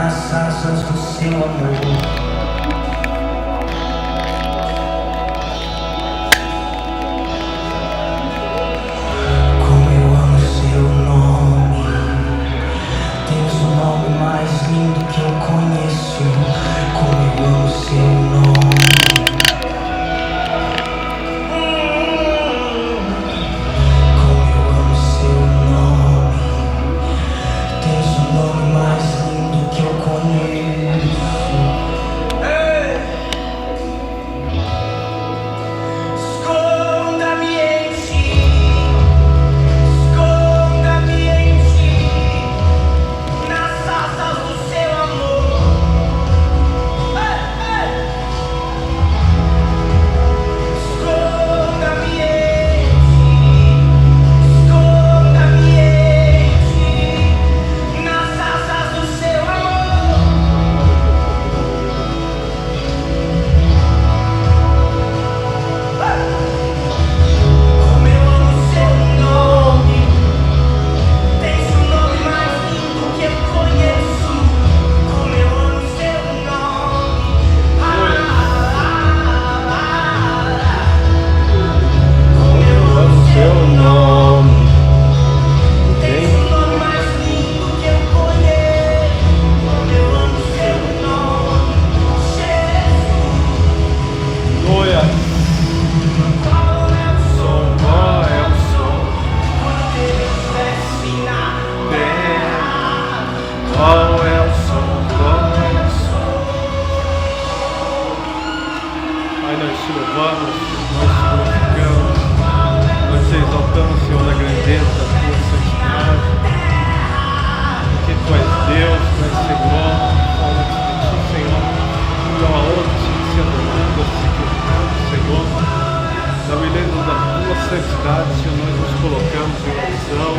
nas asas do seu amor. Mais lindo que eu conheço, como eu amo seu nome. Como eu amo seu nome. Tens o nome mais lindo que eu conheço. Esconda-me em ti. Esconda-me em ti. Nas asas do seu amor. Esconda-me em ti. Esconda-me em ti. Nas asas do seu amor. Como eu amo seu nome. Tens o nome mais lindo que eu conheço. Como eu amo seu nome. Como eu amo seu nome. Tens o nome mais lindo que eu conheço. Como eu amo seu nome. Jesus. Glória. Qual é o som? Qual é o som? Quando Deus desce na terra. Qual é o som? Qual é o som? Pai, nós te louvamos, nós te glorificamos, nós te exaltamos, Senhor, na grandeza da tua santidade. Porque tu és Deus, tu és Senhor, fala-te de ti, Senhor. Tu é a honra de ser adorado, a ser glorificado, Senhor. Na beleza da tua santidade, Senhor, nós nos colocamos em oração.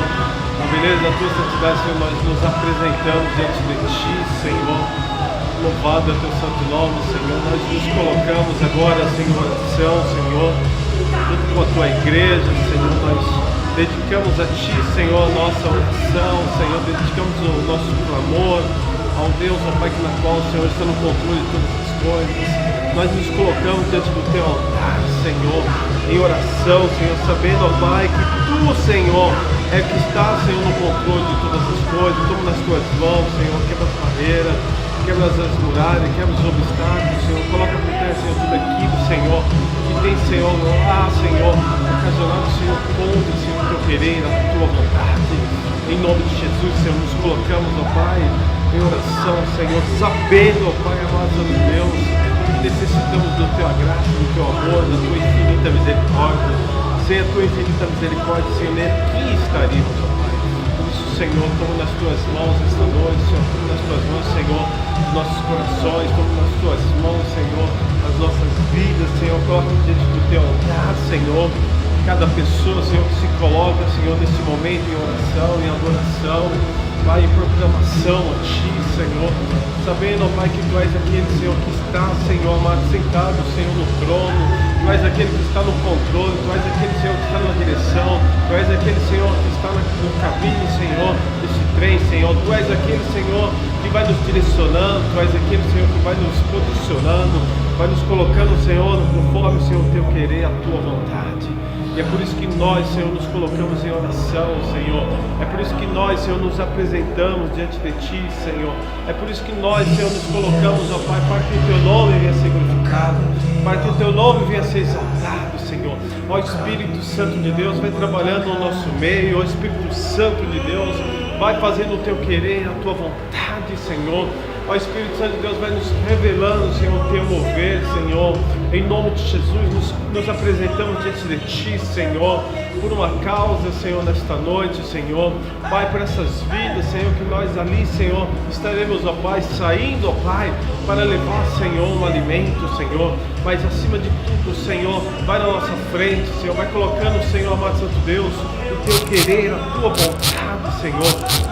Na beleza da tua santidade, Senhor, nós nos apresentamos diante de ti, Senhor. Louvado é teu santo nome, Senhor. Nós nos colocamos agora, Senhor, em oração, Senhor. Junto com a tua igreja, Senhor, nós dedicamos a ti, Senhor, a nossa oração, Senhor. Dedicamos o nosso clamor ao Deus, ao Pai, na qual o Senhor está no controle de todas as coisas. Nós nos colocamos diante do teu altar, Senhor, em oração, Senhor, sabendo, ó Pai, que tu, Senhor, é que está, Senhor, no controle de todas as coisas. Toma nas tuas mãos, Senhor, quebra as barreiras, quebra as muralhas, quebra os obstáculos, Senhor. Coloca por terra, Senhor, tudo aquilo, Senhor, que tem, Senhor, Senhor, ocasionado, Senhor, contra, Senhor, o teu querer, a tua vontade. Em nome de Jesus, Senhor, nos colocamos, ó Pai, em oração, Senhor, sabendo, ó Pai, amado Deus, que necessitamos da tua graça, do teu amor, da tua infinita misericórdia. Sem a tua infinita misericórdia, Senhor, nem aqui estaríamos, ó Pai. Por isso, Senhor, toma nas tuas mãos esta noite, Senhor, toma nas tuas mãos, Senhor, os nossos corações, toma nas tuas mãos, Senhor, as nossas vidas, Senhor, coloca diante do teu altar, Senhor. Cada pessoa, Senhor, que se coloca, Senhor, nesse momento em oração, em adoração, Pai, em proclamação a Ti, Senhor, sabendo, ó Pai, que Tu és aquele, Senhor, que está, Senhor, amado, sentado, Senhor, no trono. Tu és aquele que está no controle, Tu és aquele, Senhor, que está na direção, Tu és aquele, Senhor, que está no caminho, Senhor, desse trem, Senhor. Tu és aquele, Senhor, que vai nos direcionando, Tu és aquele, Senhor, que vai nos posicionando, vai nos colocando, Senhor, conforme, Senhor, o Teu querer, a Tua vontade. E é por isso que nós, Senhor, nos colocamos em oração, Senhor. É por isso que nós, Senhor, nos apresentamos diante de Ti, Senhor. É por isso que nós, Senhor, nos colocamos, ó Pai, para que o Teu nome venha a ser glorificado, para que o Teu nome venha a ser exaltado, Senhor. Ó Espírito Santo de Deus, vai trabalhando no nosso meio. Ó Espírito Santo de Deus, vai fazendo o Teu querer, a Tua vontade, Senhor. Ó Espírito Santo de Deus, vai nos revelando, Senhor, o Teu mover, Senhor. Em nome de Jesus, nos apresentamos diante de Ti, Senhor, por uma causa, Senhor, nesta noite, Senhor. Pai, por essas vidas, Senhor, que nós ali, Senhor, estaremos, ó Pai, saindo, ó Pai, para levar, Senhor, um alimento, Senhor. Mas acima de tudo, Senhor, vai na nossa frente, Senhor, vai colocando, Senhor, amado Santo Deus, o Teu querer, a Tua vontade, Senhor.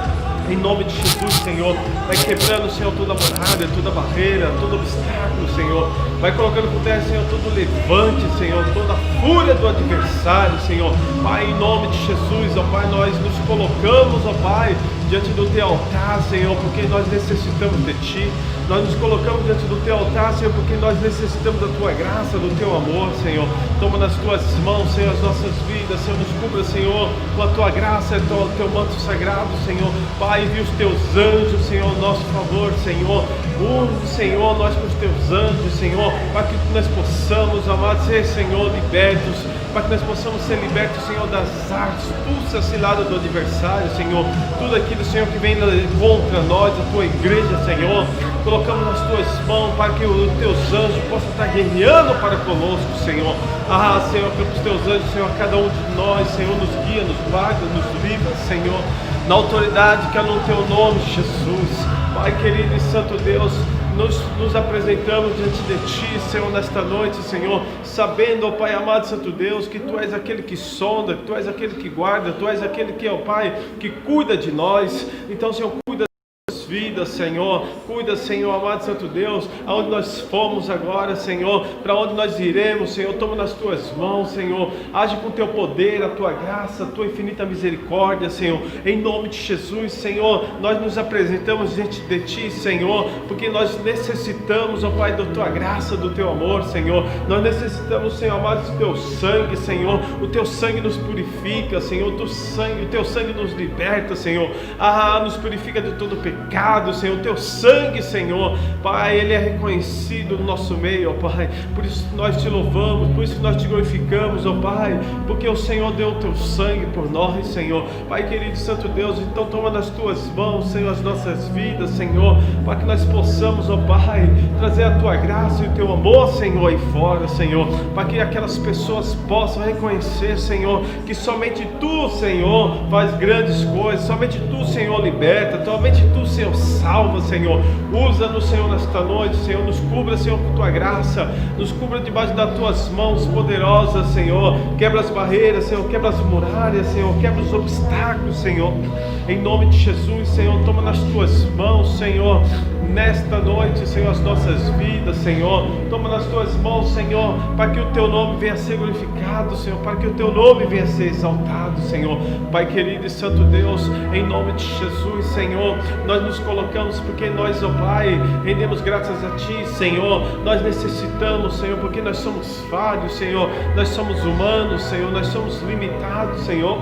Em nome de Jesus, Senhor, vai quebrando, Senhor, toda muralha, toda barreira, todo obstáculo, Senhor. Vai colocando por terra, Senhor, todo levante, Senhor, toda a fúria do adversário, Senhor. Pai, em nome de Jesus, ó Pai, nós nos colocamos, ó Pai, diante do Teu altar, Senhor, porque nós necessitamos de Ti. Nós nos colocamos diante do Teu altar, Senhor, porque nós necessitamos da Tua graça, do Teu amor, Senhor. Toma nas Tuas mãos, Senhor, as nossas vidas, Senhor, nos cubra, Senhor, com a Tua graça, o Teu manto sagrado, Senhor. Pai, envia os Teus anjos, Senhor, ao nosso favor, Senhor. Unge, Senhor, nós com os Teus anjos, Senhor, para que nós possamos, amado, ser, Senhor, libertos, para que nós possamos ser libertos, Senhor, das artes, expulsa a cilada do adversário, Senhor, tudo aquilo, Senhor, que vem contra nós, a Tua igreja, Senhor, colocamos nas Tuas mãos, para que os Teus anjos possam estar guerreando para conosco, Senhor. Senhor, que os Teus anjos, Senhor, cada um de nós, Senhor, nos guia, nos guarda, nos livra, Senhor, na autoridade que é no Teu nome, Jesus. Pai querido e santo Deus, nos apresentamos diante de Ti, Senhor, nesta noite, Senhor, sabendo, ó Pai amado, santo Deus, que Tu és aquele que sonda, que Tu és aquele que guarda, Tu és aquele que, ó Pai, que cuida de nós. Então, Senhor, cuida vidas, Senhor, cuida, Senhor, amado santo Deus, aonde nós fomos agora, Senhor, para onde nós iremos, Senhor, toma nas Tuas mãos, Senhor, age com Teu poder, a Tua graça, a Tua infinita misericórdia, Senhor, em nome de Jesus, Senhor, nós nos apresentamos diante de Ti, Senhor, porque nós necessitamos, ó Pai, da Tua graça, do Teu amor, Senhor, nós necessitamos, Senhor, amado, do Teu sangue, Senhor, o Teu sangue nos purifica, Senhor, o Teu sangue nos liberta, Senhor, nos purifica de todo pecado, Senhor, o Teu sangue, Senhor, Pai, Ele é reconhecido no nosso meio, ó Pai, por isso nós Te louvamos, por isso nós Te glorificamos, ó Pai, porque o Senhor deu o Teu sangue por nós, Senhor, Pai querido e santo Deus, então toma nas Tuas mãos, Senhor, as nossas vidas, Senhor, para que nós possamos, ó Pai, trazer a Tua graça e o Teu amor, Senhor, aí fora, Senhor, para que aquelas pessoas possam reconhecer, Senhor, que somente Tu, Senhor, faz grandes coisas, somente Tu, Senhor, liberta, somente Tu, Senhor, salva, Senhor, usa-nos, Senhor, nesta noite, Senhor, nos cubra, Senhor, com Tua graça, nos cubra debaixo das Tuas mãos poderosas, Senhor, quebra as barreiras, Senhor, quebra as muralhas, Senhor, quebra os obstáculos, Senhor, em nome de Jesus, Senhor, toma nas Tuas mãos, Senhor, nesta noite, Senhor, as nossas vidas, Senhor, toma nas Tuas mãos, Senhor, para que o Teu nome venha a ser glorificado, Senhor, para que o Teu nome venha a ser exaltado, Senhor, Pai querido e santo Deus, em nome de Jesus, Senhor, nós nos colocamos porque nós, ó Pai, rendemos graças a Ti, Senhor, nós necessitamos, Senhor, porque nós somos falhos, Senhor, nós somos humanos, Senhor, nós somos limitados, Senhor,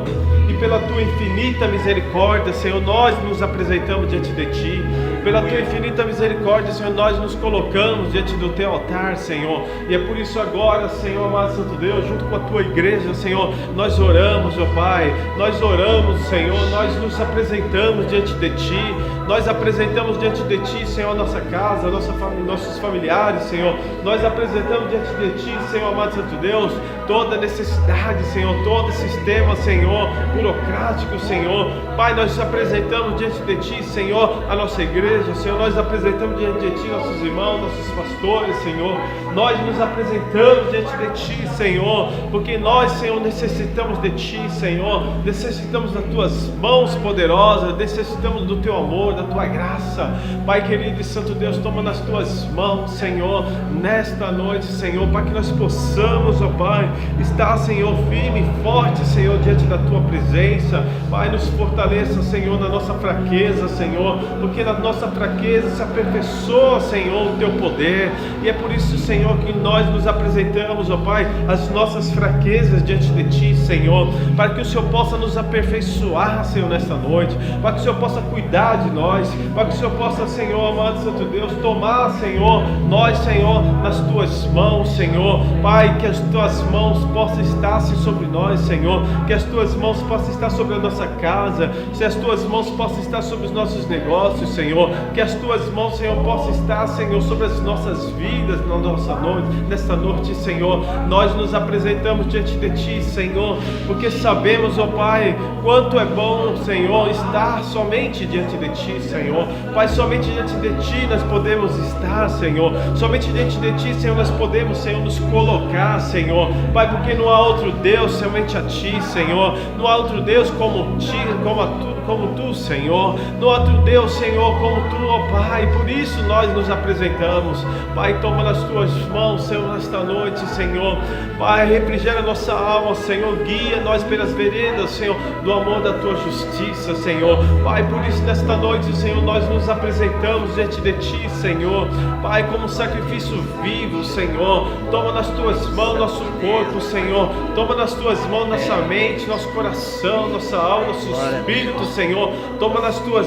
e pela Tua infinita misericórdia, Senhor, nós nos apresentamos diante de Ti, pela Tua infinita misericórdia, Senhor, nós nos colocamos diante do Teu altar, Senhor, e é por isso agora, Senhor, amado santo Deus, junto com a Tua igreja, Senhor, nós oramos, ó Pai, nós oramos, Senhor, nós nos apresentamos diante de Ti, nós apresentamos diante de Ti, Senhor, a nossa casa, nossos familiares, Senhor, nós apresentamos diante de Ti, Senhor, amado santo Deus, toda necessidade, Senhor, todo sistema, Senhor, burocrático, Senhor, Pai, nós apresentamos diante de Ti, Senhor, a nossa igreja, Senhor, nós apresentamos diante de Ti nossos irmãos, nossos pastores, Senhor, nós nos apresentamos diante de Ti, Senhor, porque nós, Senhor, necessitamos de Ti, Senhor, necessitamos das Tuas mãos poderosas, necessitamos do Teu amor, da Tua graça, Pai querido e santo Deus, toma nas Tuas mãos, Senhor, nesta noite, Senhor, para que nós possamos, ó Pai, estar, Senhor, firme e forte, Senhor, diante da Tua presença, Pai, nos fortaleça, Senhor, na nossa fraqueza, Senhor, porque na nossa fraqueza se aperfeiçoa, Senhor, o Teu poder, e é por isso, Senhor, que nós nos apresentamos, ó Pai, as nossas fraquezas diante de Ti, Senhor, para que o Senhor possa nos aperfeiçoar, Senhor, nesta noite, para que o Senhor possa cuidar de nós, para que o Senhor possa, Senhor, amado santo Deus, tomar, Senhor, nós, Senhor, nas Tuas mãos, Senhor, Pai, que as Tuas mãos possam estar sobre nós, Senhor, que as Tuas mãos possam estar sobre a nossa casa, se as Tuas mãos possam estar sobre os nossos negócios, Senhor, que as Tuas mãos, Senhor, possam estar, Senhor, sobre as nossas vidas, na nossa noite, nesta noite, Senhor, nós nos apresentamos diante de Ti, Senhor, porque sabemos, ó Pai, quanto é bom, Senhor, estar somente diante de Ti, Senhor, Pai, somente diante de Ti nós podemos estar, Senhor, somente diante de Ti, Senhor, nós podemos, Senhor, nos colocar, Senhor, Pai, porque não há outro Deus somente a Ti, Senhor, não há outro Deus como Ti, como a Tu, como Tu, Senhor. Não há outro Deus, Senhor, como Tu, ó Pai. Por isso nós nos apresentamos. Pai, toma nas Tuas mãos, Senhor, nesta noite, Senhor. Pai, refrigera nossa alma, Senhor. Guia nós pelas veredas, Senhor, do amor da Tua justiça, Senhor. Pai, por isso nesta noite, Senhor, nós nos apresentamos diante de Ti, Senhor. Pai, como sacrifício vivo, Senhor. Toma nas Tuas mãos nosso corpo, Senhor. Toma nas Tuas mãos nossa mente, nosso coração, nossa alma, nosso espírito, Senhor. Toma nas Tuas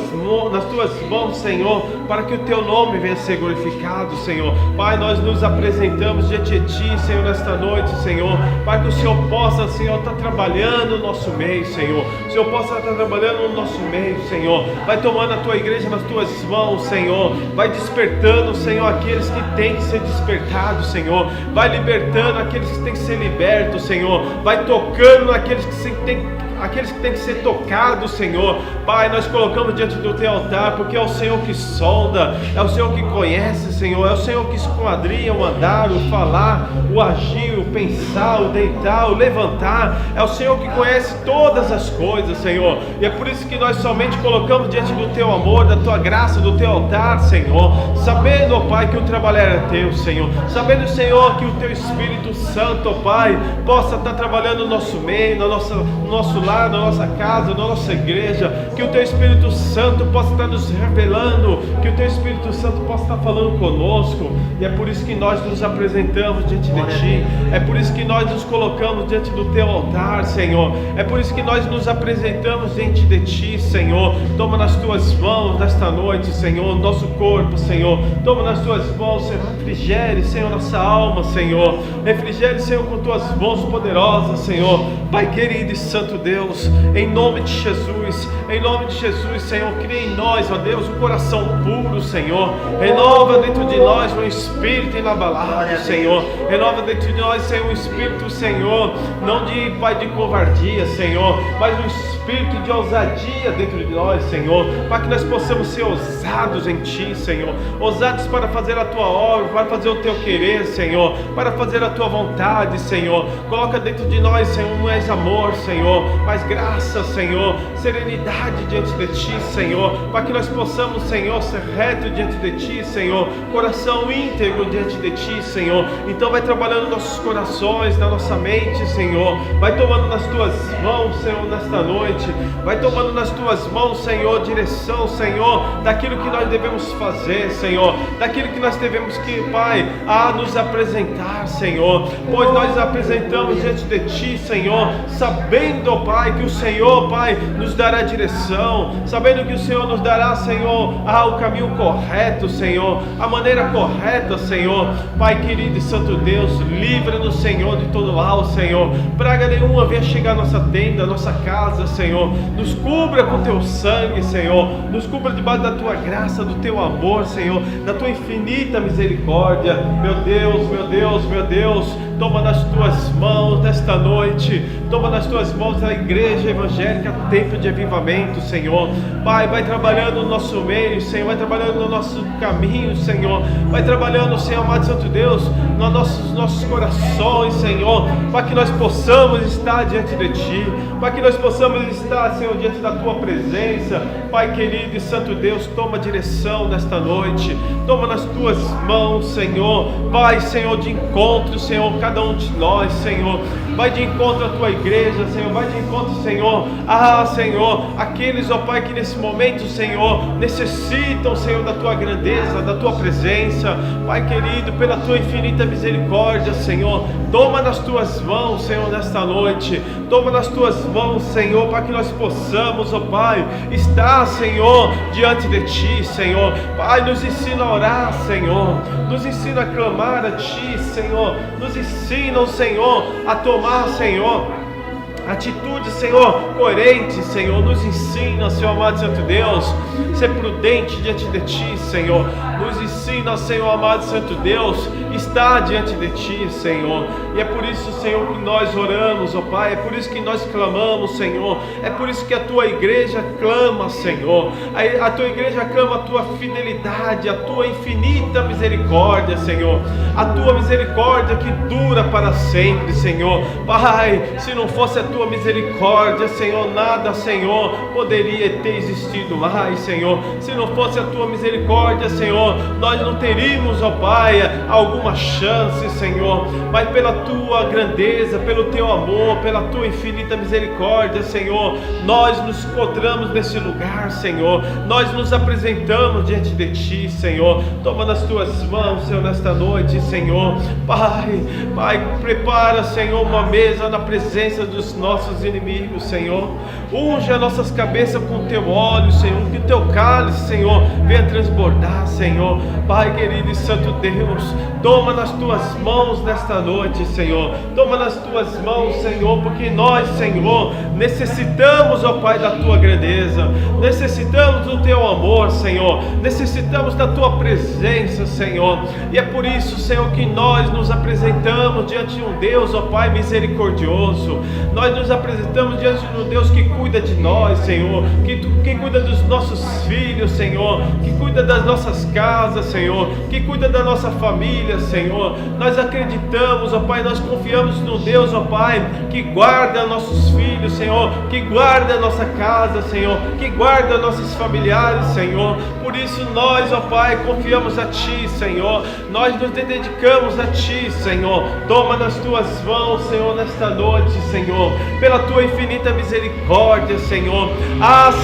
mãos, Senhor, para que o Teu nome venha ser glorificado, Senhor. Pai, nós nos apresentamos diante de Ti, Senhor, nesta noite, Senhor, para que o Senhor possa, Senhor, estar trabalhando no nosso meio, Senhor. O Senhor possa estar trabalhando no nosso meio, Senhor. Vai tomando a Tua igreja nas Tuas mãos, Senhor. Vai despertando, Senhor, aqueles que têm que ser despertados, Senhor. Vai libertando aqueles que têm que ser libertos, Senhor. Vai tocando naqueles que têm que ser tocados, Senhor. Pai, nós colocamos diante do Teu altar, porque é o Senhor que sonda, é o Senhor que conhece, Senhor, é o Senhor que esquadrinha o andar, o falar, o agir, o pensar, o deitar, o levantar. É o Senhor que conhece todas as coisas, Senhor. E é por isso que nós somente colocamos diante do Teu amor, da Tua graça, do Teu altar, Senhor, sabendo, ó Pai, que o trabalho é Teu, Senhor. Sabendo, Senhor, que o Teu Espírito Santo, ó Pai, possa estar trabalhando no nosso meio, no nosso lar, na nossa casa, na nossa igreja. Que o Teu Espírito Santo possa estar nos revelando, que o Teu Espírito Santo possa estar falando conosco. E é por isso que nós nos apresentamos diante de Ti. É por isso que nós nos colocamos diante do Teu altar, Senhor. É por isso que nós nos apresentamos diante de Ti, Senhor. Toma nas Tuas mãos nesta noite, Senhor, nosso corpo, Senhor. Toma nas Tuas mãos, Senhor. Refrigere, Senhor, nossa alma, Senhor. Refrigere, Senhor, com Tuas mãos poderosas, Senhor. Pai querido e santo Deus, em nome de Jesus, Senhor, cria em nós, ó Deus, um coração puro, Senhor. Renova dentro de nós um espírito inabalável, Senhor. Renova dentro de nós, Senhor, um espírito, Senhor, não de, Pai, de covardia, Senhor, mas um espírito de ousadia dentro de nós, Senhor, para que nós possamos ser ousados em Ti, Senhor. Ousados para fazer a Tua obra, para fazer o Teu querer, Senhor, para fazer a Tua vontade, Senhor. Coloca dentro de nós, Senhor, não és amor, Senhor, mas graça, Senhor, serenidade diante de Ti, Senhor, para que nós possamos, Senhor, ser reto diante de Ti, Senhor, coração íntegro diante de Ti, Senhor. Então vai trabalhando nossos corações, na nossa mente, Senhor. Vai tomando nas Tuas mãos, Senhor, nesta noite. Vai tomando nas Tuas mãos, Senhor, direção, Senhor, daquilo que nós devemos fazer, Senhor, daquilo que nós devemos, Pai, nos apresentar, Senhor, pois nós apresentamos diante de Ti, Senhor, sabendo, Pai, que o Senhor, Pai, nos dará direção, sabendo que o Senhor nos dará, Senhor, o caminho correto, Senhor, a maneira correta, Senhor. Pai querido e santo Deus, livra-nos, Senhor, de todo mal, Senhor. Praga nenhuma venha chegar à nossa tenda, à nossa casa, Senhor. Nos cubra com Teu sangue, Senhor. Nos cubra debaixo da Tua graça, do Teu amor, Senhor, da Tua infinita misericórdia. Meu Deus, meu Deus, meu Deus, toma nas Tuas mãos nesta noite. Toma nas Tuas mãos a igreja evangélica, tempo de avivamento, Senhor. Pai, vai trabalhando no nosso meio, Senhor. Vai trabalhando no nosso caminho, Senhor. Vai trabalhando, Senhor, amado Santo Deus, nos nossos corações, Senhor, para que nós possamos estar diante de Ti, para que nós possamos estar, Senhor, diante da Tua presença. Pai querido e santo Deus, toma direção nesta noite. Toma nas Tuas mãos, Senhor. Vai, Senhor, de encontro, Senhor, cada um de nós, Senhor. Vai de encontro à Tua igreja, Senhor. Vai de encontro, Senhor, Senhor, aqueles, ó Pai, que nesse momento, Senhor, necessitam, Senhor, da Tua grandeza, da Tua presença. Pai querido, pela Tua infinita misericórdia, Senhor, toma nas Tuas mãos, Senhor, nesta noite. Toma nas Tuas mãos, Senhor, para que nós possamos, ó Pai, estar, Senhor, diante de Ti, Senhor. Pai, nos ensina a orar, Senhor. Nos ensina a clamar a Ti, Senhor. Nos ensina, Senhor, a tomar, Senhor, atitude, Senhor, coerente, Senhor. Nos ensina, Senhor amado Santo Deus, ser prudente diante de Ti, Senhor. Nos ensina, Senhor amado Santo Deus, estar diante de Ti, Senhor. E é por isso, Senhor, que nós oramos, ó Pai. É por isso que nós clamamos, Senhor. É por isso que a Tua igreja clama, Senhor. A Tua igreja clama a Tua fidelidade, a Tua infinita misericórdia, Senhor. A Tua misericórdia que dura para sempre, Senhor. Pai, se não fosse a Tua tua misericórdia, Senhor, nada, Senhor, poderia ter existido mais, Senhor. Se não fosse a tua misericórdia, Senhor, nós não teríamos, ó Pai, alguma chance, Senhor. Mas pela tua grandeza, pelo teu amor, pela tua infinita misericórdia, Senhor, nós nos encontramos nesse lugar, Senhor. Nós nos apresentamos diante de ti, Senhor. Toma nas tuas mãos, Senhor, nesta noite, Senhor. Pai, prepara, Senhor, uma mesa na presença dos nossos inimigos, Senhor. Unge as nossas cabeças com teu óleo, Senhor. Que o teu cálice, Senhor, venha transbordar, Senhor. Pai querido e santo Deus, toma nas tuas mãos nesta noite, Senhor. Toma nas tuas mãos, Senhor, porque nós, Senhor, necessitamos, ó Pai, da tua grandeza. Necessitamos do teu amor, Senhor. Necessitamos da tua presença, Senhor. E é por isso, Senhor, que nós nos apresentamos diante de um Deus, ó Pai, misericordioso. Nós nos apresentamos diante de um Deus que cuida de nós, Senhor, que cuida dos nossos filhos, Senhor, que cuida das nossas casas, Senhor, que cuida da nossa família, Senhor. Nós acreditamos, ó Pai, nós confiamos no Deus, ó Pai, que guarda nossos filhos, Senhor, que guarda a nossa casa, Senhor, que guarda nossos familiares, Senhor. Por isso nós, ó Pai, confiamos a Ti, Senhor. Nós nos dedicamos a Ti, Senhor. Toma nas Tuas mãos, Senhor, nesta noite, Senhor, pela Tua infinita misericórdia, Senhor.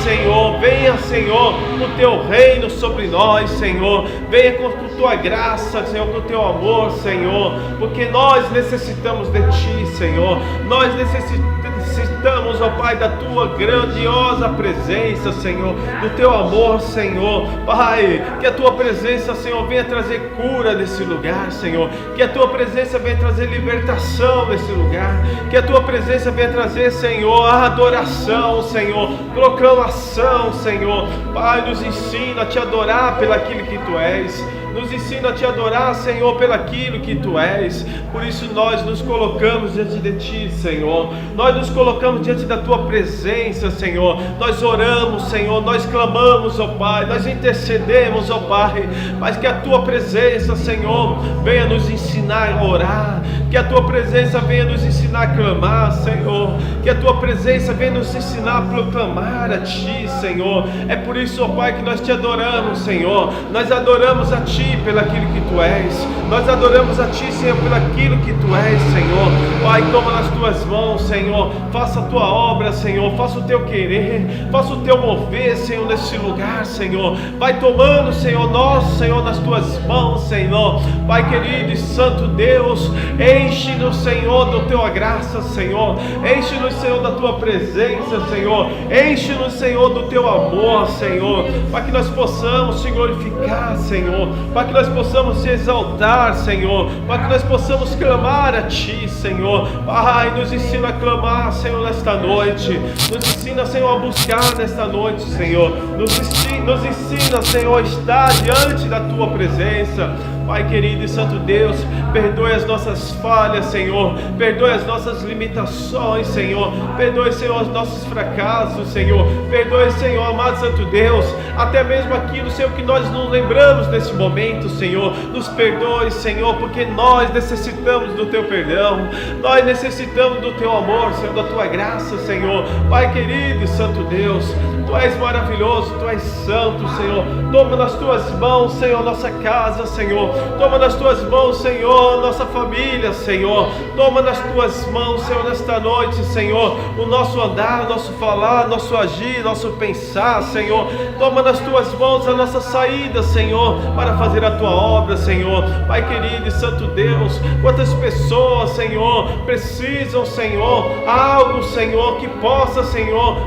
Senhor, venha, Senhor, o Teu reino sobre nós, Senhor. Venha com Tua graça, Senhor, com o Teu amor, Senhor, porque nós necessitamos de Ti, Senhor. Nós necessitamos, ó Pai, da Tua grandiosa presença, Senhor, do Teu amor, Senhor. Pai, que a Tua presença, Senhor, venha trazer cura nesse lugar, Senhor. Que a Tua presença venha trazer libertação nesse lugar. Que a Tua presença venha trazer, Senhor, adoração, Senhor, proclamação, Senhor. Pai, nos ensina a Te adorar pelo aquilo que Tu és. Nos ensina a Te adorar, Senhor, pelo aquilo que Tu és. Por isso nós nos colocamos diante de Ti, Senhor. Nós nos colocamos diante da Tua presença, Senhor. Nós oramos, Senhor. Nós clamamos, ó Pai. Nós intercedemos, ó Pai. Mas que a Tua presença, Senhor, venha nos ensinar a orar. Que a Tua presença venha nos ensinar a clamar, Senhor. Que a Tua presença venha nos ensinar a proclamar a Ti, Senhor. É por isso, ó Pai, que nós Te adoramos, Senhor. Nós adoramos a Ti pelo aquilo que Tu és. Nós adoramos a Ti, Senhor, pelo aquilo que Tu és, Senhor. Pai, toma nas Tuas mãos, Senhor. Faça a Tua obra, Senhor. Faça o Teu querer. Faça o Teu mover, Senhor, nesse lugar, Senhor. Vai tomando, Senhor, nosso, Senhor, nas Tuas mãos, Senhor. Pai querido e santo Deus, enche-nos, Senhor, da Tua graça, Senhor. Enche-nos, Senhor, da Tua presença, Senhor. Enche-nos, Senhor, do Teu amor, Senhor. Para que nós possamos Te glorificar, Senhor. Para que nós possamos Te exaltar, Senhor. Para que nós possamos clamar a Ti, Senhor. Pai, nos ensina a clamar, Senhor, nesta noite. Nos ensina, Senhor, a buscar nesta noite, Senhor. Nos ensina, Senhor, a estar diante da Tua presença. Pai querido e santo Deus, perdoe as nossas falhas, Senhor. Perdoe as nossas limitações, Senhor. Perdoe, Senhor, os nossos fracassos, Senhor. Perdoe, Senhor, amado santo Deus, até mesmo aquilo, Senhor, que nós não lembramos nesse momento, Senhor. Nos perdoe, Senhor, porque nós necessitamos do Teu perdão. Nós necessitamos do Teu amor, Senhor, da Tua graça, Senhor. Pai querido e santo Deus, Tu és maravilhoso, Tu és santo, Senhor. Toma nas Tuas mãos, Senhor, nossa casa, Senhor. Toma nas Tuas mãos, Senhor, nossa família, Senhor. Toma nas Tuas mãos, Senhor, nesta noite, Senhor, o nosso andar, nosso falar, nosso agir, nosso pensar, Senhor. Toma nas Tuas mãos a nossa saída, Senhor, para fazer a Tua obra, Senhor. Pai querido e santo Deus, quantas pessoas, Senhor, precisam, Senhor, algo, Senhor, que possa, Senhor,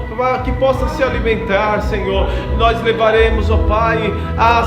que possa se alimentar, Senhor. Nós levaremos, ó Pai,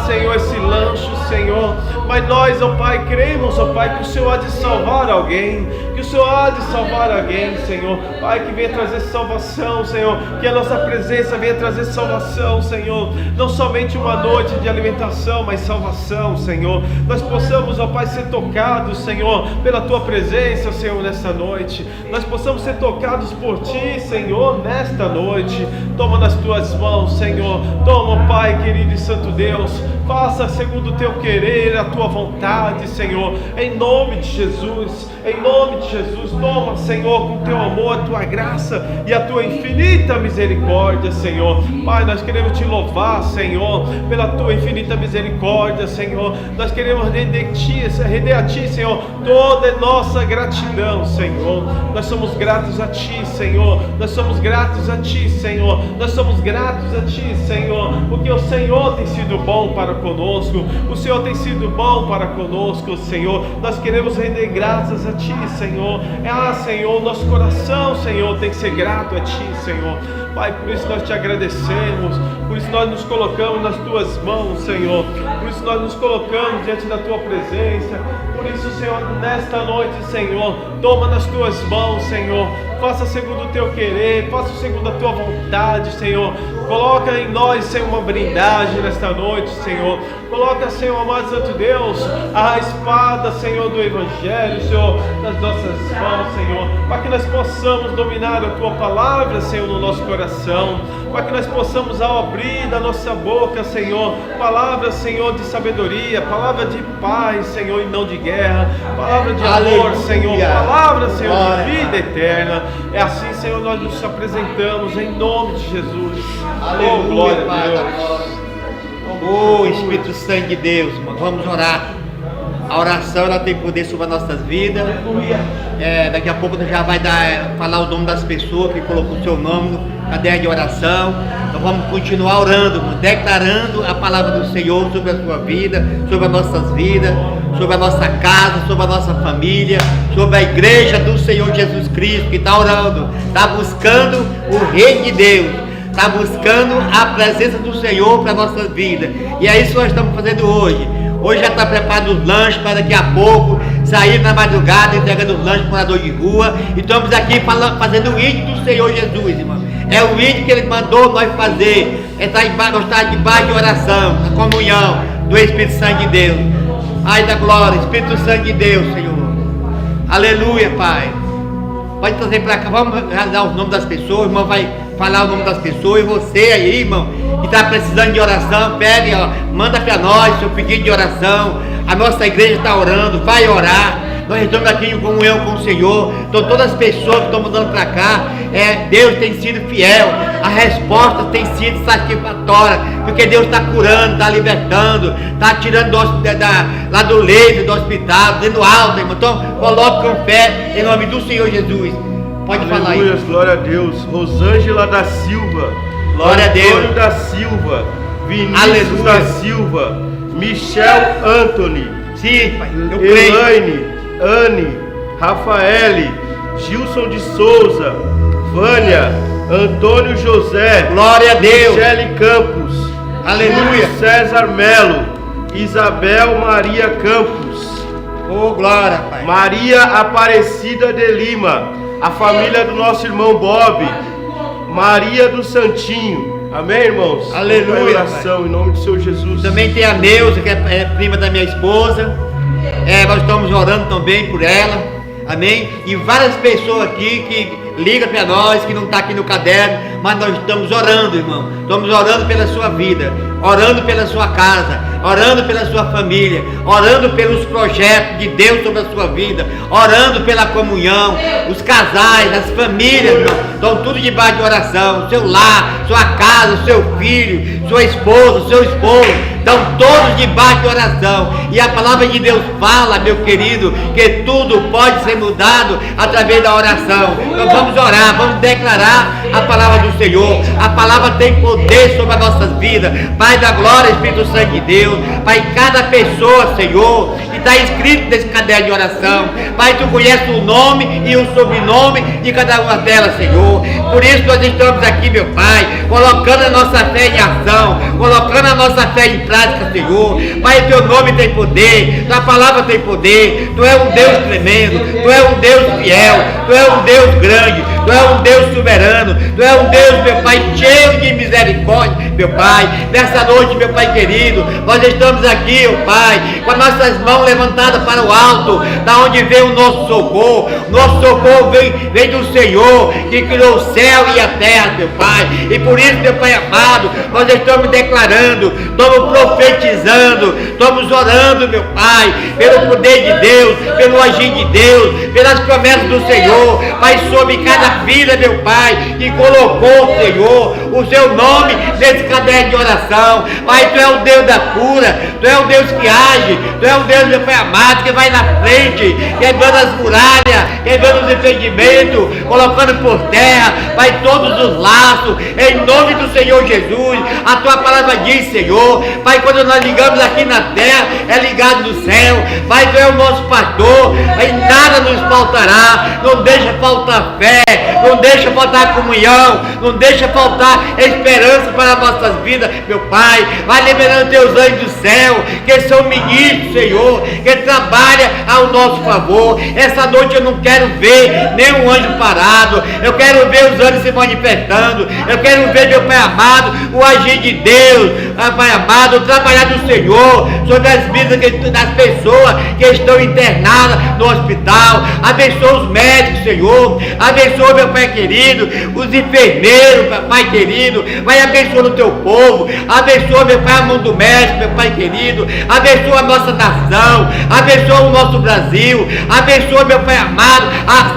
Senhor, esse lanche, Senhor. Mas nós, ó Pai, cremos, ó Pai, que o Senhor há de salvar alguém. Que o Senhor há de salvar alguém, Senhor. Pai, que venha trazer salvação, Senhor. Que a nossa presença venha trazer salvação, Senhor. Não somente uma noite de alimentação, mas salvação, Senhor. Nós possamos, ó Pai, ser tocados, Senhor, pela Tua presença, Senhor, nesta noite. Nós possamos ser tocados por Ti, Senhor, nesta noite. Toma nas Tuas mãos, Senhor. Toma, Pai querido e santo Deus. Faça segundo o Teu querer, a Tua tua vontade, Senhor, em nome de Jesus, em nome de Jesus. Toma, Senhor, com teu amor, a tua graça e a tua infinita misericórdia, Senhor. Pai, nós queremos te louvar, Senhor, pela tua infinita misericórdia, Senhor. Nós queremos render a ti, Senhor, toda nossa gratidão, Senhor. Nós somos gratos a ti, Senhor. Nós somos gratos a ti, Senhor. Nós somos gratos a ti, Senhor, porque o Senhor tem sido bom para conosco. O Senhor tem sido bom para conosco, Senhor. Nós queremos render graças a ti, Senhor. Senhor, nosso coração, Senhor, tem que ser grato a ti, Senhor. Pai, por isso nós te agradecemos, por isso nós nos colocamos nas tuas mãos, Senhor, por isso nós nos colocamos diante da tua presença. Por isso, Senhor, nesta noite, Senhor, toma nas tuas mãos, Senhor, faça segundo o teu querer, faça segundo a tua vontade, Senhor. Coloca em nós, Senhor, uma brindagem nesta noite, Senhor. Coloca, Senhor, amado Santo Deus, a espada, Senhor, do Evangelho, Senhor, nas nossas mãos, Senhor, para que nós possamos dominar a tua palavra, Senhor, no nosso coração, para que nós possamos, ao abrir da nossa boca, Senhor, palavras, Senhor, de sabedoria, palavra de paz, Senhor, e não de guerra, palavra de amor, Senhor, palavra, Senhor, de vida eterna. É assim, Senhor, nós nos apresentamos em nome de Jesus. Aleluia, Oh, glória a Pai. Deus. Oh, Espírito Santo de Deus, irmão, vamos orar. A oração, ela tem poder sobre as nossas vidas. Daqui a pouco já vai falar o nome das pessoas que colocou o seu nome no caderno de oração. Então vamos continuar orando, irmão, declarando a palavra do Senhor sobre a sua vida, sobre as nossas vidas, sobre a nossa casa, sobre a nossa família, sobre a igreja do Senhor Jesus Cristo, que está orando, está buscando o Reino de Deus, está buscando a presença do Senhor para a nossa vida. E é isso que nós estamos fazendo hoje. Hoje já está preparado os lanches para daqui a pouco sair na madrugada entregando os lanches para morador de rua. E estamos aqui fazendo o hino do Senhor Jesus, irmão. É o hino que Ele mandou nós fazer. É estar debaixo de oração, na comunhão do Espírito Santo de Deus. Ai da glória, Espírito Santo de Deus, Senhor. Aleluia, Pai. Pode trazer para cá, vamos dar os nomes das pessoas, irmão, vai falar o nome das pessoas. E você aí, irmão, que está precisando de oração, pede, manda para nós seu pedido de oração. A nossa igreja está orando, vai orar. Nós estamos aqui em comunhão com o Senhor. Então todas as pessoas que estão mandando para cá, Deus tem sido fiel. A resposta tem sido satisfatória, porque Deus está curando, está libertando, está tirando lá do leito, do hospital, dando alta, irmão. Então coloque com fé em nome do Senhor Jesus. Pode falar aí. Aleluia, glória a Deus. Rosângela da Silva, Glória a Deus. Antônio da Silva, Vinícius Aleluia. da Silva, Michel Anthony, Sim, Pai, eu creio. Elaine, Anne, Rafaele, Gilson de Souza, Vânia, Antônio José, Glória a Deus. Michele Campos, Aleluia. César Melo, Isabel Maria Campos, Oh, glória, Pai. Maria Aparecida de Lima, a família do nosso irmão Bob, Maria do Santinho. Amém, irmãos? Aleluia, Uma oração em nome do Senhor Jesus. Também tem a Neuza, que é prima da minha esposa. Nós estamos orando também por ela. Amém? E várias pessoas aqui que ligam para nós, que não está aqui no caderno, mas nós estamos orando, irmão. Estamos orando pela sua vida, orando pela sua casa, orando pela sua família, orando pelos projetos de Deus sobre a sua vida, orando pela comunhão, os casais, as famílias, irmão, estão tudo debaixo de oração. Seu lar, sua casa, seu filho, sua esposa, seu esposo, estão todos debaixo de oração. E a palavra de Deus fala, meu querido, que tudo pode ser mudado através da oração. Então vamos orar, vamos declarar a palavra do Senhor. A palavra tem poder sobre as nossas vidas. Pai da glória, Espírito Santo de Deus, Pai, cada pessoa, Senhor, que está escrito nesse caderno de oração, Pai, Tu conheces o nome e o sobrenome de cada uma delas, Senhor. Por isso nós estamos aqui, meu Pai, colocando a nossa fé em ação, colocando a nossa fé em prática, Senhor. Pai, Teu nome tem poder, Tua palavra tem poder. Tu é um Deus tremendo, Tu é um Deus fiel, Tu é um Deus grande, Tu Tu és um Deus soberano, Tu és um Deus, meu Pai, cheio de misericórdia, meu Pai. Nessa noite, meu Pai querido, nós estamos aqui, ó Pai, com as nossas mãos levantadas para o alto, da onde vem o nosso socorro. Nosso socorro vem do Senhor, que criou o céu e a terra, meu Pai. E por isso, meu Pai amado, nós estamos declarando, estamos profetizando, estamos orando, meu Pai, pelo poder de Deus, pelo agir de Deus, pelas promessas do Senhor, Pai, sobre cada vida, meu Pai, que colocou, Senhor, o seu nome nesse caderno de oração. Pai, Tu é o Deus da cura, Tu é o Deus que age, Tu é o Deus, meu Pai amado, que vai na frente, quebrando as muralhas, quebrando os impedimentos, colocando por terra, Pai, todos os laços, em nome do Senhor Jesus. A Tua palavra diz, Senhor, Pai, quando nós ligamos aqui na terra, é ligado no céu. Pai, Tu é o nosso pastor, Pai, nada nos faltará. Não deixa faltar fé, não deixa faltar comunhão, não deixa faltar esperança para as nossas vidas, meu Pai. Vai liberando Teus anjos do céu, que são ministros, Senhor, que trabalham ao nosso favor. Essa noite eu não quero ver nenhum anjo parado, eu quero ver os anjos se manifestando, eu quero ver, meu Pai amado, o agir de Deus, Pai amado, o trabalhar do Senhor sobre as vidas das pessoas que estão internadas no hospital. Abençoa os médicos, Senhor, abençoa, meu Pai querido, os enfermeiros, Pai querido, vai abençoando o Teu povo, abençoa, meu Pai, a mão do médico, meu Pai querido, abençoa a nossa nação, abençoa o nosso Brasil, abençoa, meu Pai amado,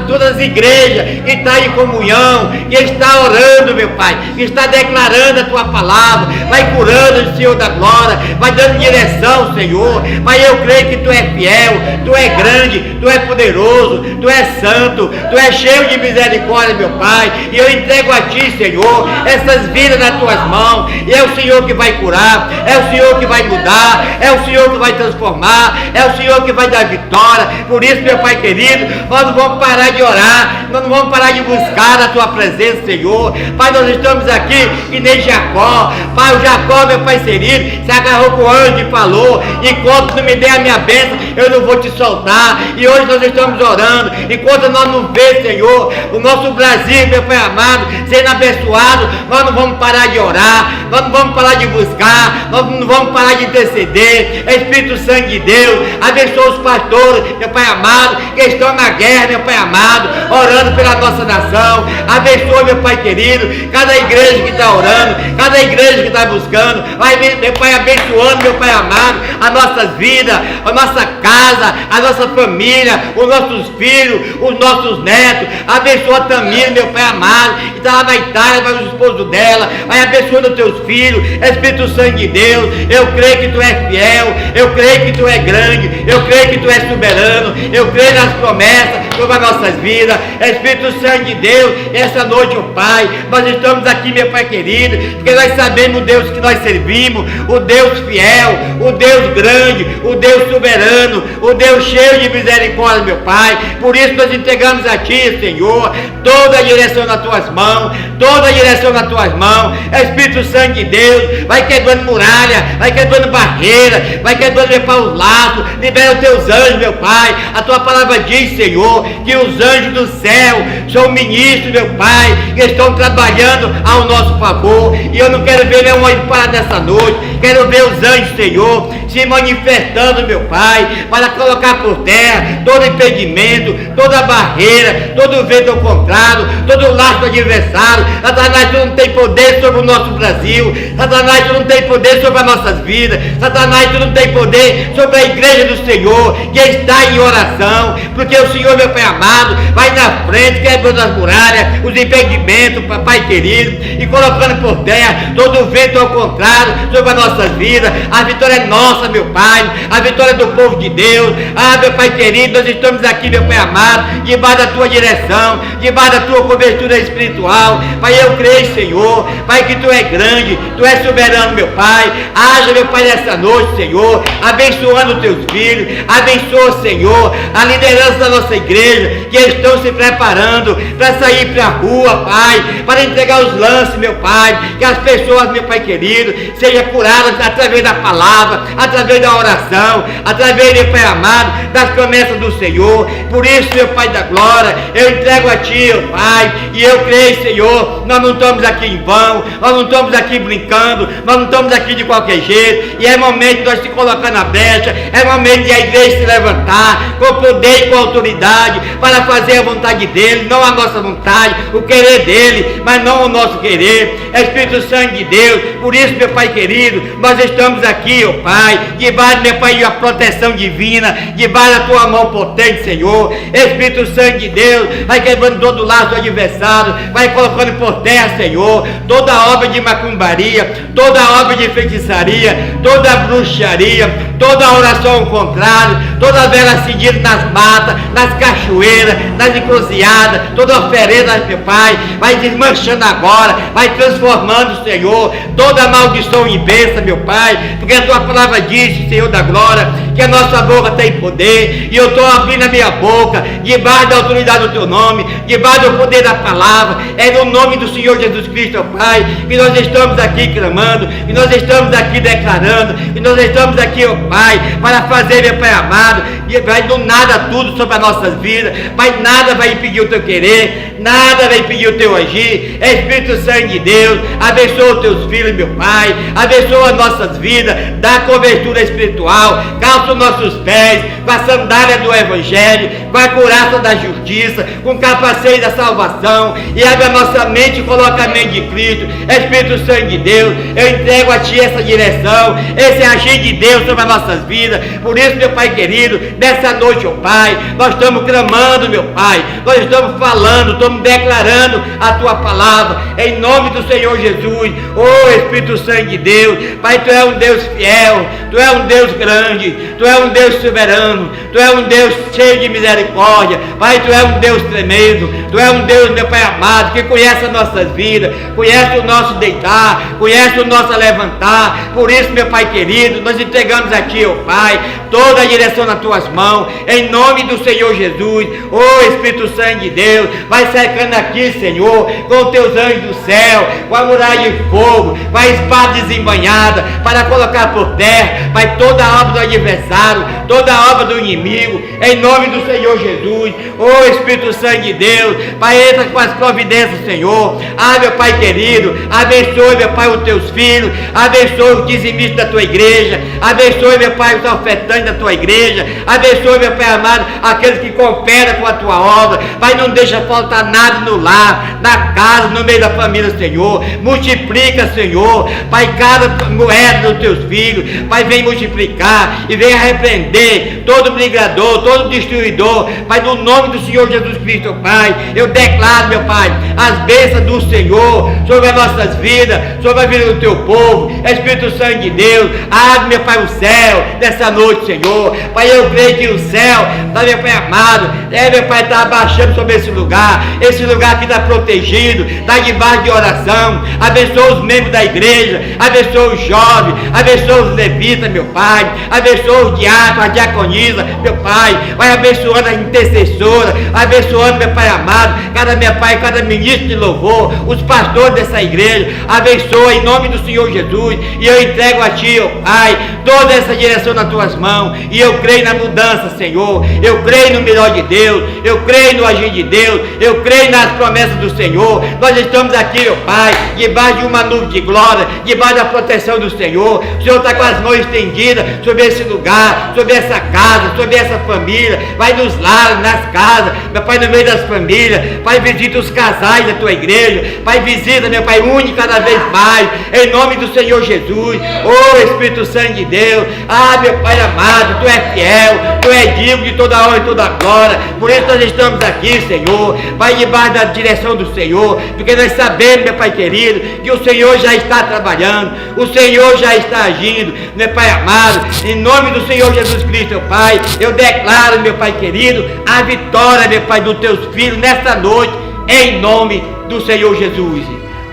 todas as igrejas que estão em comunhão, que está orando, meu Pai, que está declarando a Tua palavra, vai curando, Senhor da glória, vai dando direção, Senhor. Mas eu creio que Tu é fiel, Tu é grande, Tu é poderoso, Tu é santo, Tu é cheio de misericórdia, meu Pai, e eu entrego a Ti, Senhor, essas vidas nas Tuas mãos, e é o Senhor que vai curar, é o Senhor que vai mudar, é o Senhor que vai transformar, é o Senhor que vai dar vitória. Por isso, meu Pai querido, nós não vamos parar de orar, nós não vamos parar de buscar a Tua presença, Senhor. Pai, nós estamos aqui que nem Jacó. Pai, o Jacó, meu Pai querido, se agarrou com o anjo e falou: enquanto não me der a minha bênção, eu não vou Te soltar. E hoje nós estamos orando, enquanto nós não vemos, Senhor, o nosso Brasil, meu Pai amado, sendo abençoado, nós não vamos parar de orar, nós não vamos parar de buscar, nós não vamos parar de interceder. Espírito Santo de Deus, abençoa os pastores, meu Pai amado, que estão na guerra, meu Pai amado, orando pela nossa nação. Abençoa, meu Pai querido, cada igreja que está orando, cada igreja que está buscando. Vai, meu Pai, abençoando, meu Pai amado, a nossa vida, a nossa casa, a nossa família, os nossos filhos, os nossos netos. Abençoa também, meu Pai amado, que está lá na Itália, vai o esposo dela. Vai abençoando os Teus filhos. Espírito Santo de Deus, eu creio que Tu és fiel, eu creio que Tu és grande, eu creio que Tu és soberano, eu creio nas promessas sobre as nossas vidas. Espírito Santo de Deus, essa noite, ó Pai, nós estamos aqui, meu Pai querido, porque nós sabemos o Deus que nós servimos, o Deus fiel, o Deus grande, o Deus soberano, o Deus cheio de misericórdia, meu Pai. Por isso nós entregamos a Ti, Senhor, toda a direção nas Tuas mãos, toda a direção nas Tuas mãos. Espírito Santo de Deus, vai quebrando muralha, vai quebrando barreira, vai quebrando, meu Pai, os laços. Libera os Teus anjos, meu Pai. A Tua palavra diz, Senhor, que os anjos do céu são ministros, meu Pai, que estão trabalhando ao nosso favor. E eu não quero ver nenhum anjo parar nessa noite. Quero ver os anjos, Senhor, se manifestando, meu Pai, para colocar por terra todo impedimento, toda barreira, todo vento ao contrário, todo laço do adversário. Satanás, Tu não tem poder sobre o nosso Brasil. Satanás, Tu não tem poder sobre as nossas vidas. Satanás, Tu não tem poder sobre a igreja do Senhor, que está em oração, porque o Senhor, meu Pai amado, vai na frente, quebrando as muralhas, os impedimentos, Pai querido, e colocando por terra todo o vento ao contrário sobre as nossas vidas. A vitória é nossa, meu Pai, a vitória é do povo de Deus. Ah, meu Pai querido, nós estamos aqui, meu Pai amado, debaixo da Tua direção, debaixo da Tua cobertura espiritual. Pai, eu creio, Senhor, Pai, que Tu é grande, Tu és soberano, meu Pai. Haja, meu Pai, nessa noite, Senhor, abençoando os Teus filhos. Abençoa, Senhor, a liderança da nossa igreja, que estão se preparando para sair para a rua, Pai, para entregar os lances, meu Pai, que as pessoas, meu Pai querido, sejam curadas através da palavra, através da oração, através, meu Pai amado, das promessas do Senhor. Por isso, meu Pai da glória, eu entrego a Ti, aqui, ó Pai, e eu creio, Senhor, nós não estamos aqui em vão, nós não estamos aqui brincando, nós não estamos aqui de qualquer jeito, e é momento de nós se colocar na brecha, é momento de a igreja se levantar, com poder e com autoridade, para fazer a vontade dele, não a nossa vontade, o querer dele, mas não o nosso querer. Espírito Santo de Deus, por isso, meu Pai querido, nós estamos aqui, ó Pai, debaixo, meu Pai, de uma proteção divina, debaixo da tua mão potente, Senhor. Espírito Santo de Deus, vai quebrando todo laço do adversário, vai colocando por terra, Senhor, toda obra de macumbaria, toda obra de feitiçaria, toda bruxaria, toda oração ao contrário, toda vela acendida nas matas, nas cachoeiras, nas encruzilhadas, toda oferenda, meu Pai, vai desmanchando agora, vai transformando, Senhor, toda maldição em bênção, meu Pai, porque a tua palavra diz, Senhor da glória, que a nossa boca tem poder, e eu estou abrindo a minha boca, debaixo da autoridade do teu nome, debaixo do poder da palavra, é no nome do Senhor Jesus Cristo, ó Pai, que nós estamos aqui clamando, que nós estamos aqui declarando, que nós estamos aqui, ó Pai, para fazer, meu Pai amado, e vai do nada tudo sobre as nossas vidas, mas nada vai impedir o teu querer, nada vai impedir o teu agir. Espírito Santo de Deus, abençoa os teus filhos, meu Pai, abençoa as nossas vidas, dá cobertura espiritual, calça os nossos pés com a sandália do Evangelho, com a couraça da justiça, com o capacete da salvação, e abre a nossa mente e coloca a mente de Cristo. Espírito Santo de Deus, eu entrego a Ti essa direção, esse agir de Deus sobre as nossas vidas. Por isso, meu Pai querido, nessa noite, ó Pai, nós estamos clamando, meu Pai, nós estamos falando, estamos declarando a Tua palavra, em nome do Senhor Jesus. Oh Espírito Santo de Deus, Pai, Tu é um Deus fiel, Tu é um Deus grande, Tu é um Deus soberano, Tu é um Deus cheio de misericórdia, Pai, Tu é um Deus tremendo, Tu é um Deus, meu Pai amado, que conhece as nossas vidas, conhece o nosso deitar, conhece o nosso levantar. Por isso, meu Pai querido, nós entregamos a Ti, ó Pai, toda a direção nas Tuas mãos, em nome do Senhor Jesus. Oh Espírito Santo de Deus, vai cercando aqui, Senhor, com os Teus anjos do céu, com a muralha de fogo, com a espada desembanhada, para colocar por terra, Pai, toda a obra do adversário, toda a obra do inimigo, em nome do Senhor Jesus. Oh Espírito Santo de Deus, Pai, entra com as providências, Senhor. Ah, meu Pai querido, abençoe, meu Pai, os Teus filhos, abençoe os dizimistas da Tua igreja, abençoe, meu Pai, os ofertantes da Tua igreja, abençoe, meu Pai amado, aqueles que cooperam com a Tua obra. Pai, não deixa faltar nada no lar, na casa, no meio da família, Senhor. Multiplica, Senhor, Pai, cada moeda dos Teus filhos, Pai, vem multiplicar e vem repreender todo brigador, todo destruidor, Pai, no nome do Senhor Jesus Cristo, Pai. Eu declaro, meu Pai, as bênçãos do Senhor sobre as nossas vidas, sobre a vida do Teu povo. Espírito Santo de Deus, abre, meu Pai, o céu nessa noite, Senhor. Pai, eu creio que o céu, tá, meu Pai amado, meu Pai, está abaixando sobre esse lugar que está protegido, está debaixo de oração. Abençoa os membros da igreja, abençoa os jovens, abençoa os levitas, meu Pai, abençoa os diáconos, a diaconisa, meu Pai, vai abençoando a intercessora, abençoando, meu Pai amado, cada ministro de louvor, os pastores dessa igreja, abençoa em nome do Senhor Jesus. E eu entrego a Ti, ó Pai, toda essa direção nas Tuas mãos, e eu creio na mudança, Senhor, eu creio no melhor de Deus, eu creio no agir de Deus, eu creio nas promessas do Senhor. Nós estamos aqui, ó Pai, debaixo de uma nuvem de glória, debaixo da proteção do Senhor. O Senhor está com as mãos estendidas sobre esse lugar, sobre essa casa, sobre essa família. Vai nos lares, nas casas, meu Pai, no meio das famílias. Pai, visita os casais da Tua igreja. Pai, visita, meu Pai, une cada vez mais, em nome do Senhor Jesus. Oh Espírito Santo de Deus, ah, meu Pai amado, Tu é fiel, Tu é digno de toda honra e toda glória. Por isso nós estamos aqui, Senhor, Pai, debaixo da direção do Senhor, porque nós sabemos, meu Pai querido, que o Senhor já está trabalhando, o Senhor já está agindo, meu Pai amado, em nome do Senhor Jesus Cristo, meu Pai, eu declaro, meu Pai querido, a vitória, meu Pai, dos Teus filhos nesta noite, em nome do Senhor Jesus.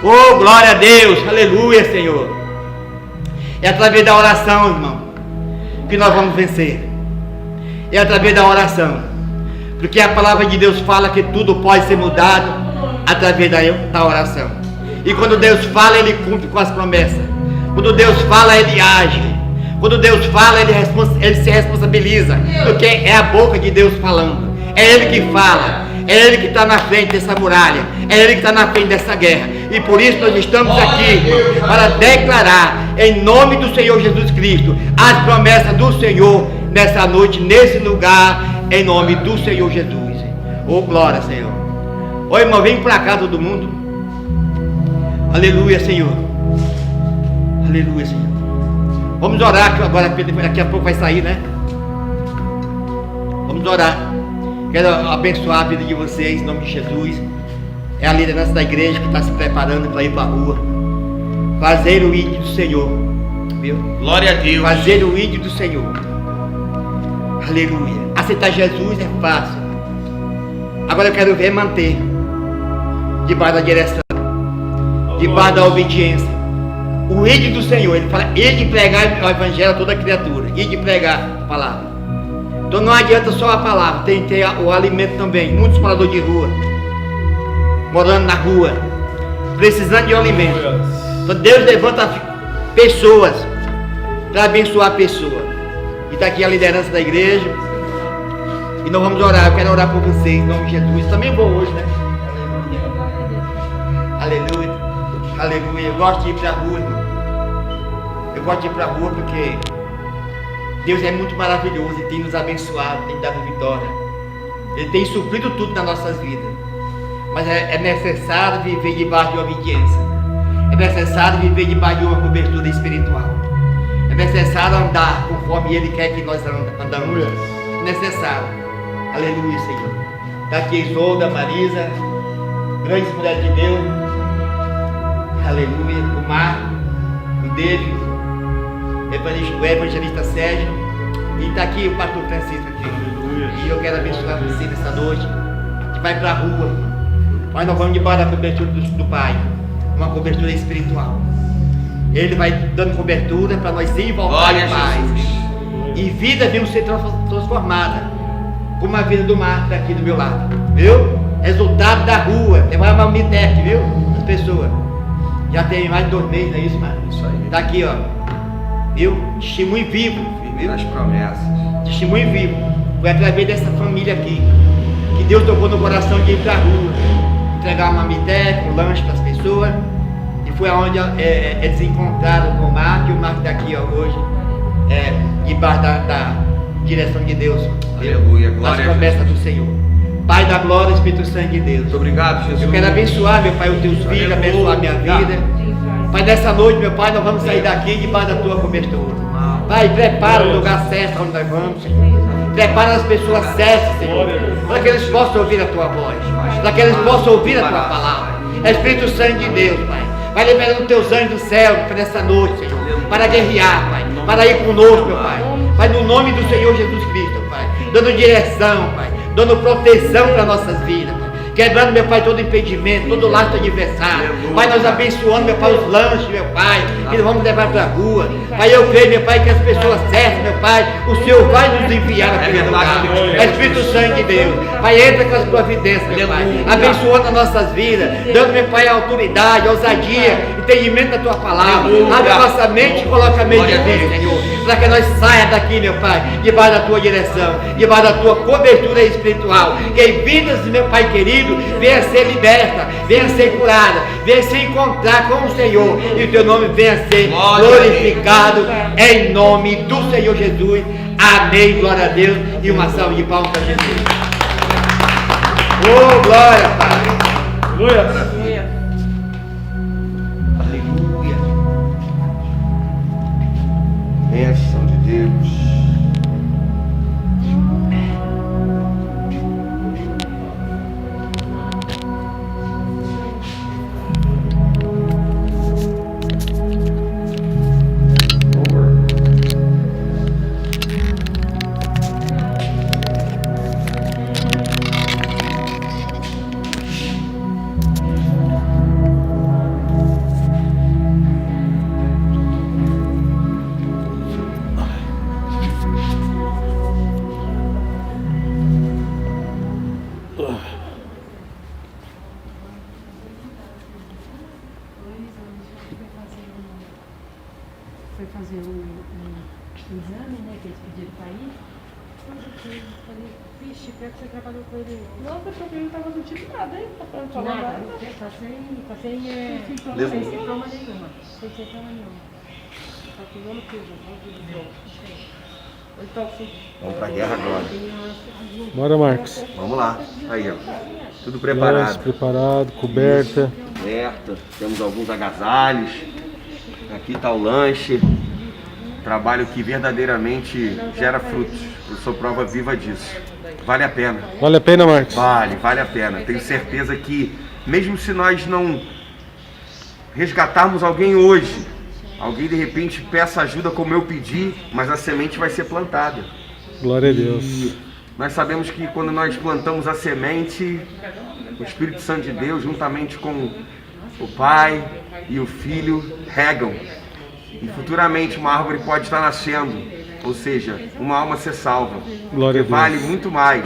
Oh, glória a Deus, aleluia, Senhor. É através da oração, irmão, que nós vamos vencer. É através da oração, porque a palavra de Deus fala que tudo pode ser mudado através da oração. E quando Deus fala, Ele cumpre com as promessas. Quando Deus fala, Ele age. Quando Deus fala, Ele se responsabiliza, porque é a boca de Deus falando, é Ele que fala, É Ele que está na frente dessa muralha. É Ele que está na frente dessa guerra. E por isso nós estamos aqui, irmão, para declarar em nome do Senhor Jesus Cristo as promessas do Senhor nessa noite, nesse lugar, em nome do Senhor Jesus. Oh, glória, Senhor. Ô, irmão, vem para cá todo mundo. Aleluia, Senhor. Aleluia, Senhor. Vamos orar, que agora daqui a pouco vai sair, né? Vamos orar. Quero abençoar a vida de vocês em nome de Jesus. É a liderança da igreja que está se preparando para ir para a rua. Fazer o ídolo do Senhor. Viu? Glória a Deus. Fazer o ídolo do Senhor. Aleluia. Aceitar Jesus é fácil. Agora eu quero ver manter debaixo da direção, debaixo da obediência. O ídolo do Senhor, ele fala, ele de pregar o evangelho a toda criatura, ele de pregar a palavra. Então não adianta só a palavra, tem que ter o alimento também. Muitos moradores de rua, morando na rua, precisando de alimento. Então Deus levanta pessoas para abençoar a pessoa. E está aqui a liderança da igreja. E nós vamos orar. Eu quero orar por vocês em nome de Jesus. Também vou hoje, né? Aleluia. Aleluia. Eu gosto de ir para a rua, irmão. Eu gosto de ir para a rua porque Deus é muito maravilhoso e tem nos abençoado, tem dado vitória. Ele tem suprido tudo nas nossas vidas. Mas é necessário viver debaixo de obediência. É necessário viver debaixo de uma cobertura espiritual. É necessário andar conforme Ele quer que nós andamos. É necessário. Aleluia, Senhor. Está aqui Isolda, Marisa, grandes mulheres de Deus. Aleluia. O Marco, o David, o evangelista Sérgio. E está aqui o pastor Francisco aqui. Aleluia. E eu quero abençoar você nessa noite. A gente vai para a rua. Mas nós vamos debaixo da cobertura do Pai. Uma cobertura espiritual. Ele vai dando cobertura para nós ir voltar em paz. E vidas vão ser transformadas. Como a vida do Marco aqui do meu lado. Viu? Resultado da rua. Levar uma Mitec, viu? As pessoas. Já tem mais de 2 meses, não é isso, Marco? Isso aí. Está aqui, ó. Viu? Testemunho vivo. Viu? As promessas. Testemunho vivo. Foi através dessa família aqui que Deus tocou no coração de ir para a rua. Entregar uma Mitec, um lanche para as pessoas. E foi aonde eles encontraram com o Marco. E o Marco está aqui, ó, hoje. Debaixo da direção de Deus. Aleluia, glória as promessas do Senhor. Pai da glória, Espírito Santo de Deus. Muito obrigado, Jesus. Eu quero abençoar, meu Pai, os teus filhos, abençoar a minha vida. Pai, nessa noite, meu Pai, nós vamos sair daqui debaixo da tua cobertura. Pai, prepara o lugar certo onde nós vamos, Senhor. Prepara as pessoas certas, Senhor, para que eles possam ouvir a tua voz, para que eles possam ouvir a tua palavra. Espírito Santo de Deus, Pai, vai liberando os teus anjos do céu nessa noite, Senhor, para guerrear, Pai, para ir conosco, meu Pai. Pai, no nome do Senhor Jesus Cristo, Pai, dando direção, Pai, dando proteção para nossas vidas, Pai. Quebrando, meu Pai, todo impedimento, todo laço adversário. Pai, nós abençoando, meu Pai, os lanches, meu Pai, que nós vamos levar para a rua. Pai, eu creio, meu Pai, que as pessoas certas, meu Pai, o Senhor vai nos enviar naquele lugar. Espírito Santo de Deus, Pai, entra com as providências, meu Pai, abençoando as nossas vidas, dando, meu Pai, autoridade, ousadia, entendimento da tua palavra. Abre a nossa mente e coloca a mente de Deus, Senhor, para que nós saia daqui, meu Pai, debaixo da tua direção, debaixo da tua cobertura espiritual. Que vidas, meu Pai querido, venha ser liberta, venha ser curada, venha se encontrar com o Senhor e o teu nome venha ser glorificado em nome do Senhor Jesus. Amém, glória a Deus, e uma salva de palmas para Jesus. Oh, glória, Pai. Aleluia. Aleluia. Bênção de Deus. Foi fazer o exame, né, que eles pediram para ir. Vixe, pior que você trabalhou com ele. Não, porque ele não tava sentindo nada, hein? Não falou Nada, nada. tá sem sintoma nenhuma. Sem sintoma nenhuma. Tá pegando tudo. Então, Vamos pra guerra agora. Bora, Marcos. Vamos lá. Aí, ó. Tudo Lanche preparado. preparado, coberta. Aberta. Temos alguns agasalhos. Aqui tá o lanche. Trabalho que verdadeiramente gera frutos. Eu sou prova viva disso. Vale a pena. Vale a pena, Marcos? Vale a pena. Tenho certeza que, mesmo se nós não resgatarmos alguém hoje, alguém de repente peça ajuda como eu pedi, mas a semente vai ser plantada. Glória a Deus. Nós sabemos que quando nós plantamos a semente, o Espírito Santo de Deus, juntamente com o Pai e o Filho, regam. E futuramente uma árvore pode estar nascendo, ou seja, uma alma ser salva. Glória a Porque Deus. vale muito mais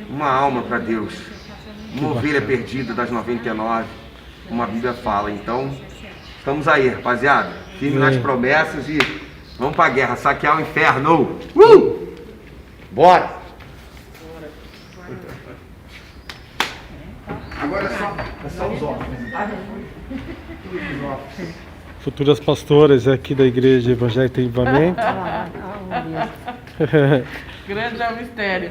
uma alma para Deus. Uma ovelha perdida das 99, como a Bíblia fala. Então, estamos aí, rapaziada. Firme nas promessas e vamos para a guerra, saquear o inferno. Bora! Agora é só os óculos. Futuras pastoras aqui da Igreja Evangélica em Avivamento. grande é o mistério.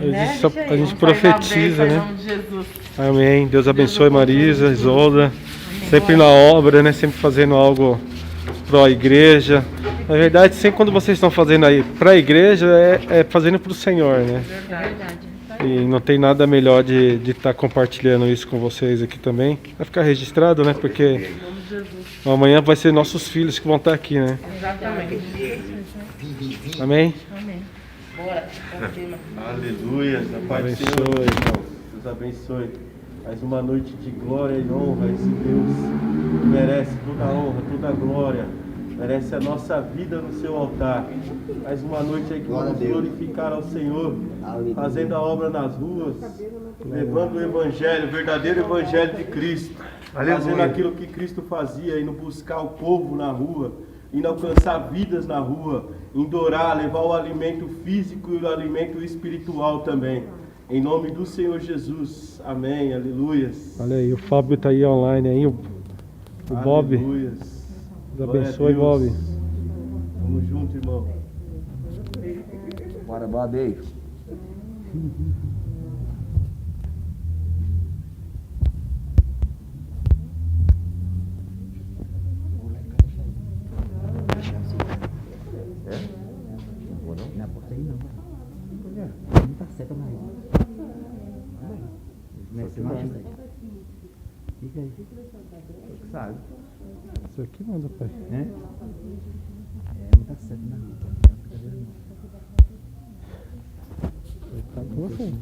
A gente profetiza, Em né? nome de Jesus. Amém. Deus abençoe Marisa, Isolda. Sempre na obra, né? Sempre fazendo algo para a igreja. Na verdade, sempre quando vocês estão fazendo aí para a igreja, é fazendo para o Senhor, né? E não tem nada melhor de estar compartilhando isso com vocês aqui também. Vai ficar registrado, né? Porque amanhã vai ser nossos filhos que vão estar aqui, né? Exatamente. Amém? Bora, pra cima. Aleluia. A paz do Senhor, Abençoe. irmãos. Deus abençoe. Mais uma noite de glória e honra. Esse Deus merece toda a honra, toda a glória. Merece a nossa vida no seu altar. Mais uma noite aí que vamos glorificar ao Senhor, fazendo a obra nas ruas, levando o Evangelho, o verdadeiro Evangelho de Cristo. Fazendo aquilo que Cristo fazia, indo buscar o povo na rua, indo alcançar vidas na rua, indo orar, levar o alimento físico e o alimento espiritual também. Em nome do Senhor Jesus. Amém. Aleluias. Olha aí, o Fábio tá aí online aí, o Bob. Aleluias. Deus Glória a abençoe, Deus. Bob. Tamo junto, irmão. Bora, Bob aí. Isso aqui manda, pai. Tá com você.